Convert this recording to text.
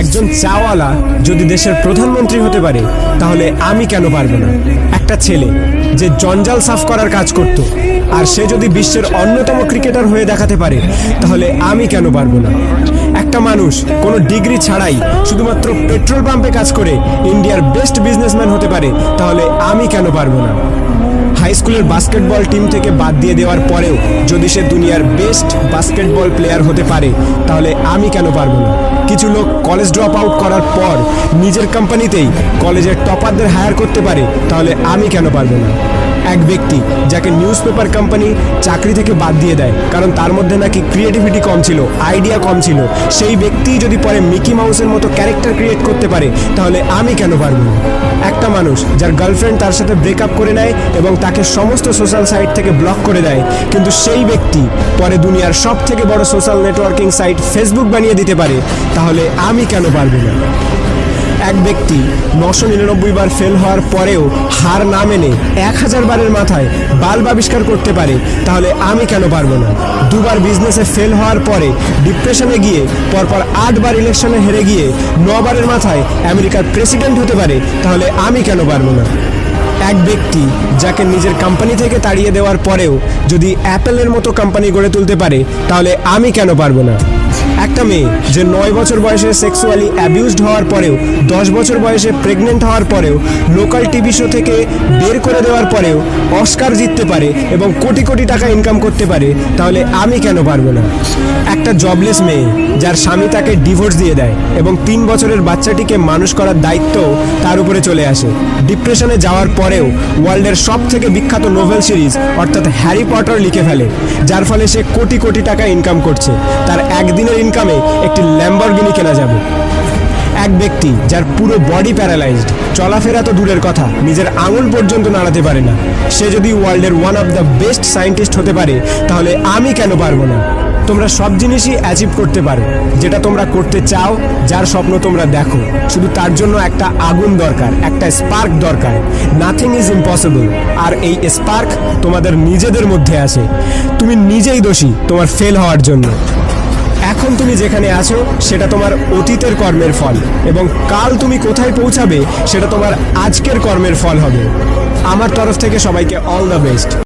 একজন চাওয়ালা যদি দেশের প্রধানমন্ত্রী হতে পারে তাহলে আমি কেন পারবো না? একটা ছেলে যে জঞ্জাল সাফ করার কাজ করত আর সে যদি বিশ্বের অন্যতম ক্রিকেটার হয়ে দেখাতে পারে তাহলে আমি কেন পারবো না? একটা মানুষ কোনো ডিগ্রি ছাড়াই শুধুমাত্র পেট্রোল পাম্পে কাজ করে ইন্ডিয়ার বেস্ট বিজনেসম্যান হতে পারে তাহলে আমি কেন পারবো না? হাই স্কুলের বাস্কেটবল টিম থেকে বাদ দিয়ে দেওয়ার পরেও যদি সে দুনিয়ার বেস্ট বাস্কেটবল প্লেয়ার হতে পারে তাহলে আমি কেন পারবো না? কিছু লোক কলেজ ড্রপ আউট করার পর নিজের কোম্পানিতেই কলেজের টপারদের হায়ার করতে পারে তাহলে আমি কেন পারবো না? এক ব্যক্তি যাকে নিউজ পেপার কোম্পানি চাকরি থেকে বাদ দিয়ে দেয় কারণ তার মধ্যে নাকি ক্রিয়েটিভিটি কম ছিল, আইডিয়া কম ছিল, সেই ব্যক্তি যদি পরে মিকি মাউসের মতো ক্যারেক্টার ক্রিয়েট করতে পারে তাহলে আমি কেন পারবো না? একটা মানুষ যার গার্লফ্রেন্ড তার সাথে ব্রেকআপ করে নেয় এবং তাকে সমস্ত সোশ্যাল সাইট থেকে ব্লক করে দেয়, কিন্তু সেই ব্যক্তি পরে দুনিয়ার সব থেকে বড় সোশ্যাল নেটওয়ার্কিং সাইট ফেসবুক বানিয়ে দিতে পারে তাহলে আমি কেন পারবো না? এক ব্যক্তি 999 বার ফেল হওয়ার পরেও হার না মেনে 1000 বারের মাথায় বাল্ব আবিষ্কার করতে পারে তাহলে আমি কেন পারবো না? দুবার বিজনেসে ফেল হওয়ার পরে ডিপ্রেশনে গিয়ে পরপর 8 বার ইলেকশনে হেরে গিয়ে 9 বারের মাথায় আমেরিকার প্রেসিডেন্ট হতে পারে তাহলে আমি কেন পারবো না? এক ব্যক্তি যাকে নিজের কোম্পানি থেকে তাড়িয়ে দেওয়ার পরেও যদি অ্যাপেলের মতো কোম্পানি গড়ে তুলতে পারে তাহলে আমি কেন পারবো না? একটা মেয়ে যে 9 বছর বয়সে সেক্সুয়ালি অ্যাবিউজড হওয়ার পরেও 10 বছর বয়সে প্রেগনেন্ট হওয়ার পরেও লোকাল টিভি শো থেকে বের করে দেওয়ার পরেও অস্কার জিততে পারে এবং কোটি কোটি টাকা ইনকাম করতে পারে তাহলে আমি কেন পারবো না? একটা জবলেস মেয়ে যার স্বামী তাকে ডিভোর্স দিয়ে দেয় এবং 3 বছরের বাচ্চাটিকে মানুষ করার দায়িত্ব তার উপরে চলে আসে, ডিপ্রেশনে যাওয়ার পরেও ওয়ার্ল্ডের সব থেকে বিখ্যাত নোভেল সিরিজ অর্থাৎ হ্যারি পটার লিখে ফেলে, যার ফলে সে কোটি কোটি টাকা ইনকাম করছে, তার একদিনের ইনকামে একটি ল্যাম্বরগিনি কেনা যাবে। এক ব্যক্তি যার পুরো বডি প্যারালাইজড, চলাফেরা তো দূরের কথা, নিজের আঙুল পর্যন্ত নাড়াতে পারে না, সে যদি ওয়ার্ল্ডের one of the best scientist হতে পারে তাহলে আমি কেন পারবো না? তোমরা সব জিনিসই অ্যাচিভ করতে পারো যেটা তোমরা করতে চাও, যার স্বপ্ন তোমরা দেখো, শুধু তার জন্য একটা আগুন দরকার, একটা স্পার্ক দরকার। নাথিং ইজ ইম্পসিবল, আর এই স্পার্ক তোমাদের নিজেদের মধ্যে আছে। তুমি নিজেই দোষী তোমার ফেল হওয়ার জন্য। এখন তুমি যেখানে আছো সেটা তোমার অতীতের কর্মের ফল, এবং কাল তুমি কোথায় পৌঁছাবে সেটা তোমার আজকের কর্মের ফল হবে। আমার তরফ থেকে সবাইকে অল দ্য বেস্ট।